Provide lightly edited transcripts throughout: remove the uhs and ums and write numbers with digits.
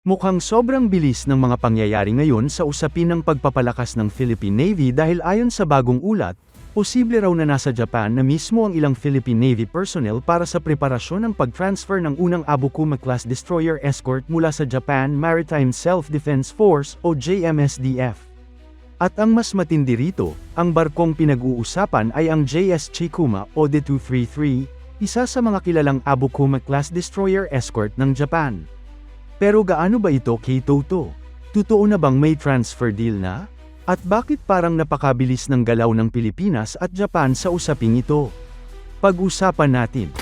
Mukhang sobrang bilis ng mga pangyayari ngayon sa usapin ng pagpapalakas ng Philippine Navy dahil ayon sa bagong ulat, posible raw na nasa Japan na mismo ang ilang Philippine Navy personnel para sa preparasyon ng pag-transfer ng unang Abukuma-class destroyer escort mula sa Japan Maritime Self-Defense Force o JMSDF. At ang mas matindi rito, ang barkong pinag-uusapan ay ang JS Chikuma o D233, isa sa mga kilalang Abukuma-class destroyer escort ng Japan. Pero gaano ba ito kay Toto? Totoo na bang may transfer deal na? At bakit parang napakabilis ng galaw ng Pilipinas at Japan sa usaping ito? Pag-usapan natin.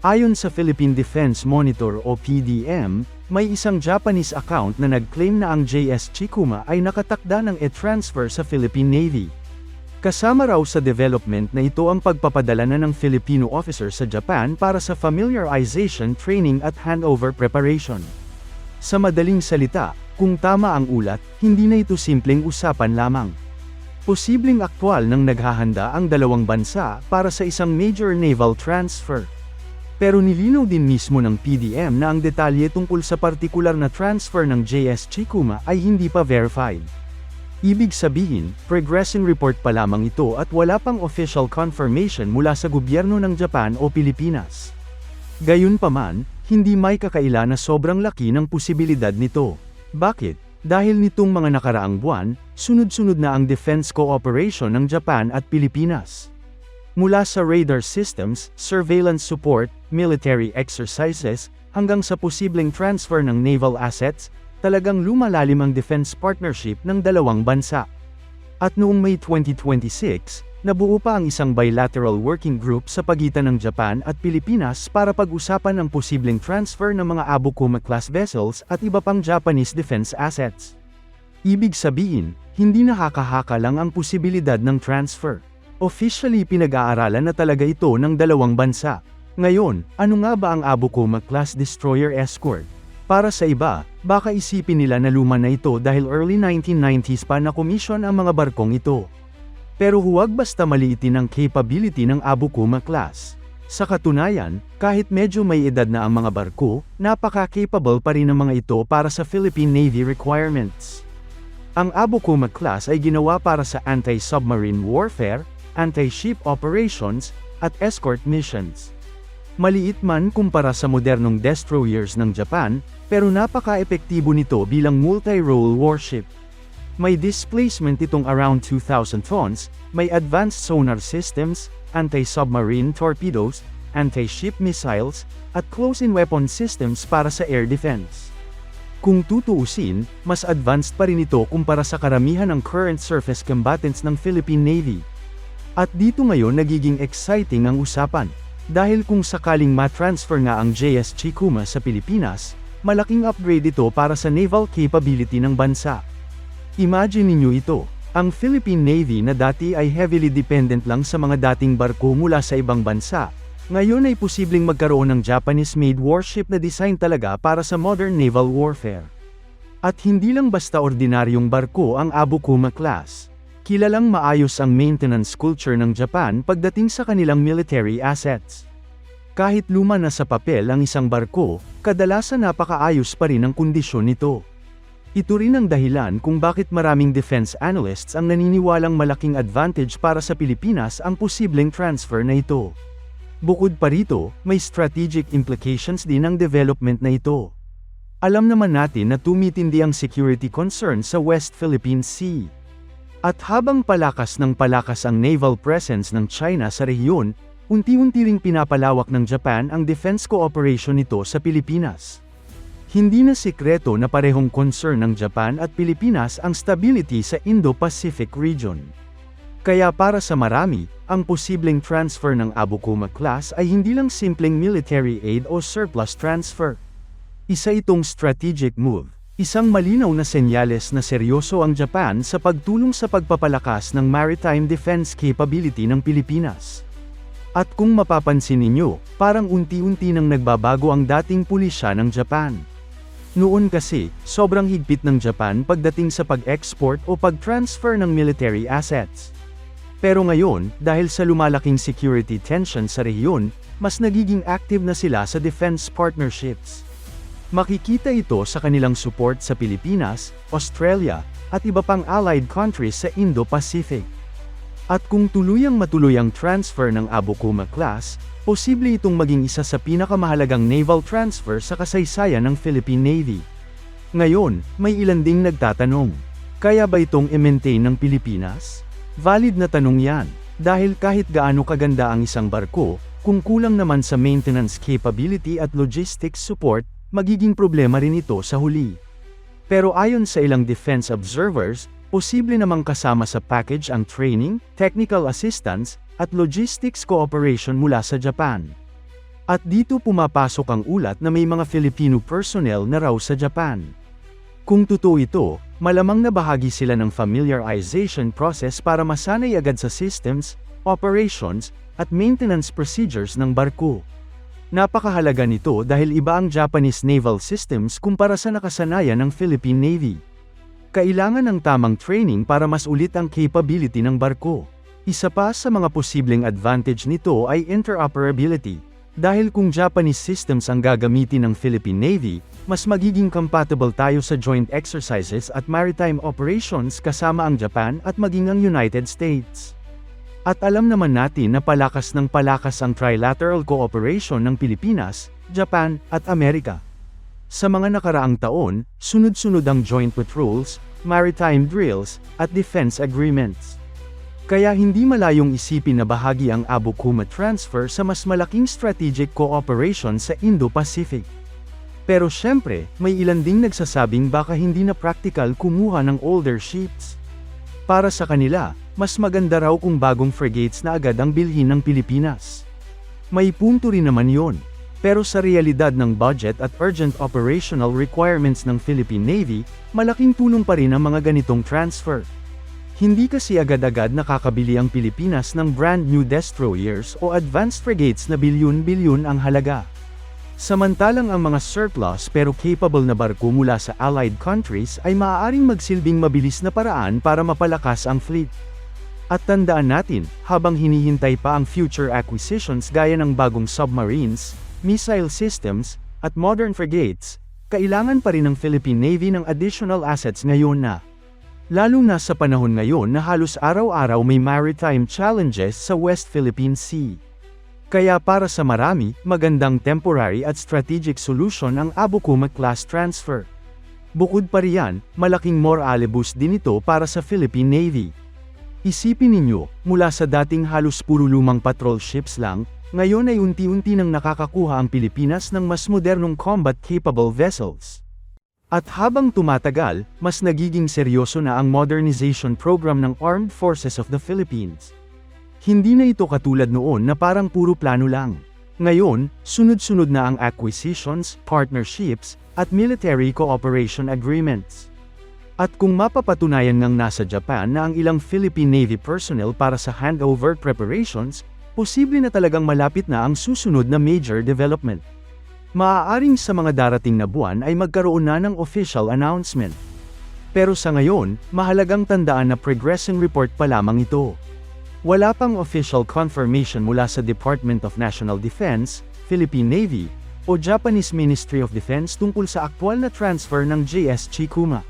Ayon sa Philippine Defense Monitor o PDM, may isang Japanese account na nag-claim na ang JS Chikuma ay nakatakda ng e-transfer sa Philippine Navy. Kasama raw sa development na ito ang pagpapadala na ng Filipino officer sa Japan para sa familiarization training at handover preparation. Sa madaling salita, kung tama ang ulat, hindi na ito simpleng usapan lamang. Posibleng aktwal nang naghahanda ang dalawang bansa para sa isang major naval transfer. Pero nilinaw din mismo ng PDM na ang detalye tungkol sa partikular na transfer ng JS Chikuma ay hindi pa verified. Ibig sabihin, progressing report pa lamang ito at wala pang official confirmation mula sa gobyerno ng Japan o Pilipinas. Gayunpaman, hindi may kakaila na sobrang laki ng posibilidad nito. Bakit? Dahil nitong mga nakaraang buwan, sunod-sunod na ang defense cooperation ng Japan at Pilipinas. Mula sa radar systems, surveillance support, military exercises, hanggang sa posibleng transfer ng naval assets, talagang lumalalim ang defense partnership ng dalawang bansa. At noong May 2026, nabuo pa ang isang bilateral working group sa pagitan ng Japan at Pilipinas para pag-usapan ang posibleng transfer ng mga Abukuma-class vessels at iba pang Japanese defense assets. Ibig sabihin, hindi nakakahaka lang ang posibilidad ng transfer. Officially pinag-aaralan na talaga ito ng dalawang bansa. Ngayon, ano nga ba ang Abukuma-class destroyer escort? Para sa iba, baka isipin nila na luma na ito dahil early 1990s pa na-commission ang mga barkong ito. Pero huwag basta maliitin ang capability ng Abukuma-class. Sa katunayan, kahit medyo may edad na ang mga barko, napaka-capable pa rin ng mga ito para sa Philippine Navy requirements. Ang Abukuma-class ay ginawa para sa anti-submarine warfare, anti-ship operations, at escort missions. Maliit man kumpara sa modernong destroyers ng Japan, pero napaka-epektibo nito bilang multi-role warship. May displacement itong around 2,000 tons, may advanced sonar systems, anti-submarine torpedoes, anti-ship missiles, at close-in weapon systems para sa air defense. Kung tutuusin, mas advanced pa rin ito kumpara sa karamihan ng current surface combatants ng Philippine Navy. At dito ngayon nagiging exciting ang usapan. Dahil kung sakaling ma-transfer nga ang JS Chikuma sa Pilipinas, malaking upgrade ito para sa naval capability ng bansa. Imagine ninyo ito, ang Philippine Navy na dati ay heavily dependent lang sa mga dating barko mula sa ibang bansa, ngayon ay posibleng magkaroon ng Japanese-made warship na design talaga para sa modern naval warfare. At hindi lang basta ordinaryong barko ang Abukuma class. Kilalang maayos ang maintenance culture ng Japan pagdating sa kanilang military assets. Kahit luma na sa papel ang isang barko, kadalasan napakaayos pa rin ang kondisyon nito. Ito rin ang dahilan kung bakit maraming defense analysts ang naniniwalang malaking advantage para sa Pilipinas ang posibleng transfer na ito. Bukod pa rito, may strategic implications din ang development na ito. Alam naman natin na tumitindi ang security concern sa West Philippine Sea. At habang palakas ng palakas ang naval presence ng China sa rehiyon, unti-unti ring pinapalawak ng Japan ang defense cooperation nito sa Pilipinas. Hindi na sikreto na parehong concern ng Japan at Pilipinas ang stability sa Indo-Pacific region. Kaya para sa marami, ang posibleng transfer ng Abukuma class ay hindi lang simpleng military aid o surplus transfer. Isa itong strategic move. Isang malinaw na senyales na seryoso ang Japan sa pagtulong sa pagpapalakas ng maritime defense capability ng Pilipinas. At kung mapapansin ninyo, parang unti-unti nang nagbabago ang dating pulisya ng Japan. Noon kasi, sobrang higpit ng Japan pagdating sa pag-export o pag-transfer ng military assets. Pero ngayon, dahil sa lumalaking security tension sa rehiyon, mas nagiging active na sila sa defense partnerships. Makikita ito sa kanilang support sa Pilipinas, Australia, at iba pang allied countries sa Indo-Pacific. At kung tuluyang matuloy ang transfer ng Abukuma class, posible itong maging isa sa pinakamahalagang naval transfer sa kasaysayan ng Philippine Navy. Ngayon, may ilan ding nagtatanong, kaya ba itong i-maintain ng Pilipinas? Valid na tanong yan, dahil kahit gaano kaganda ang isang barko, kung kulang naman sa maintenance capability at logistics support, magiging problema rin ito sa huli. Pero ayon sa ilang defense observers, posible namang kasama sa package ang training, technical assistance, at logistics cooperation mula sa Japan. At dito pumapasok ang ulat na may mga Filipino personnel na raw sa Japan. Kung totoo ito, malamang na bahagi sila ng familiarization process para masanay agad sa systems, operations, at maintenance procedures ng barko. Napakahalaga nito dahil iba ang Japanese naval systems kumpara sa nakasanayan ng Philippine Navy. Kailangan ng tamang training para mas ulit ang capability ng barko. Isa pa sa mga posibleng advantage nito ay interoperability. Dahil kung Japanese systems ang gagamitin ng Philippine Navy, mas magiging compatible tayo sa joint exercises at maritime operations kasama ang Japan at maging ang United States. At alam naman natin na palakas ng palakas ang trilateral cooperation ng Pilipinas, Japan, at Amerika. Sa mga nakaraang taon, sunod-sunod ang joint patrols, maritime drills, at defense agreements. Kaya hindi malayong isipin na bahagi ang Abukuma transfer sa mas malaking strategic cooperation sa Indo-Pacific. Pero syempre, may ilan ding nagsasabing baka hindi na practical kumuha ng older ships. Para sa kanila, mas maganda raw kung bagong frigates na agad ang bilhin ng Pilipinas. May punto rin naman yon. Pero sa realidad ng budget at urgent operational requirements ng Philippine Navy, malaking tulong pa rin ang mga ganitong transfer. Hindi kasi agad-agad nakakabili ang Pilipinas ng brand new destroyers o advanced frigates na bilyon-bilyon ang halaga. Samantalang ang mga surplus pero capable na barko mula sa allied countries ay maaaring magsilbing mabilis na paraan para mapalakas ang fleet. At tandaan natin, habang hinihintay pa ang future acquisitions gaya ng bagong submarines, missile systems, at modern frigates, kailangan pa rin ng Philippine Navy ng additional assets ngayon na. Lalo na sa panahon ngayon na halos araw-araw may maritime challenges sa West Philippine Sea. Kaya para sa marami, magandang temporary at strategic solution ang Abukuma class transfer. Bukod pa riyan, malaking morale boost din ito para sa Philippine Navy. Isipin ninyo, mula sa dating halos puro lumang patrol ships lang, ngayon ay unti-unti nang nakakakuha ang Pilipinas ng mas modernong combat-capable vessels. At habang tumatagal, mas nagiging seryoso na ang modernization program ng Armed Forces of the Philippines. Hindi na ito katulad noon na parang puro plano lang. Ngayon, sunod-sunod na ang acquisitions, partnerships, at military cooperation agreements. At kung mapapatunayan ngang nasa Japan na ang ilang Philippine Navy personnel para sa handover preparations, posible na talagang malapit na ang susunod na major development. Maaaring sa mga darating na buwan ay magkaroon na ng official announcement. Pero sa ngayon, mahalagang tandaan na progressing report pa lamang ito. Wala pang official confirmation mula sa Department of National Defense, Philippine Navy, o Japanese Ministry of Defense tungkol sa aktwal na transfer ng JS Chikuma.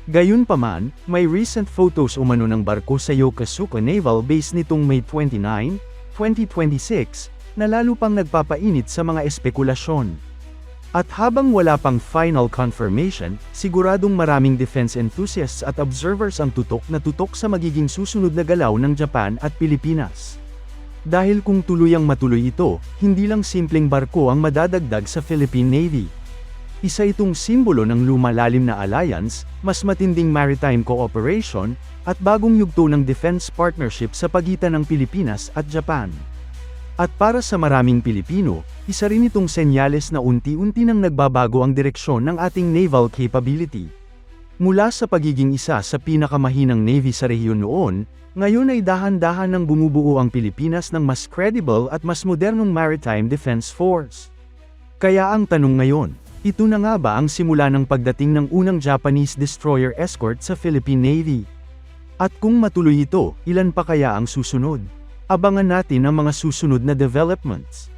Gayunpaman, may recent photos umano ng barko sa Yokosuka Naval Base nitong May 29, 2026, na lalo pang nagpapainit sa mga espekulasyon. At habang wala pang final confirmation, siguradong maraming defense enthusiasts at observers ang tutok sa magiging susunod na galaw ng Japan at Pilipinas. Dahil kung tuluyang matuloy ito, hindi lang simpleng barko ang madadagdag sa Philippine Navy. Isa itong simbolo ng lumalalim na alliance, mas matinding maritime cooperation, at bagong yugto ng defense partnership sa pagitan ng Pilipinas at Japan. At para sa maraming Pilipino, isa rin itong senyales na unti-unti nang nagbabago ang direksyon ng ating naval capability. Mula sa pagiging isa sa pinakamahinang navy sa rehiyon noon, ngayon ay dahan-dahan nang bumubuo ang Pilipinas ng mas credible at mas modernong maritime defense force. Kaya ang tanong ngayon, ito na nga ba ang simula ng pagdating ng unang Japanese destroyer escort sa Philippine Navy? At kung matuloy ito, ilan pa kaya ang susunod? Abangan natin ang mga susunod na developments.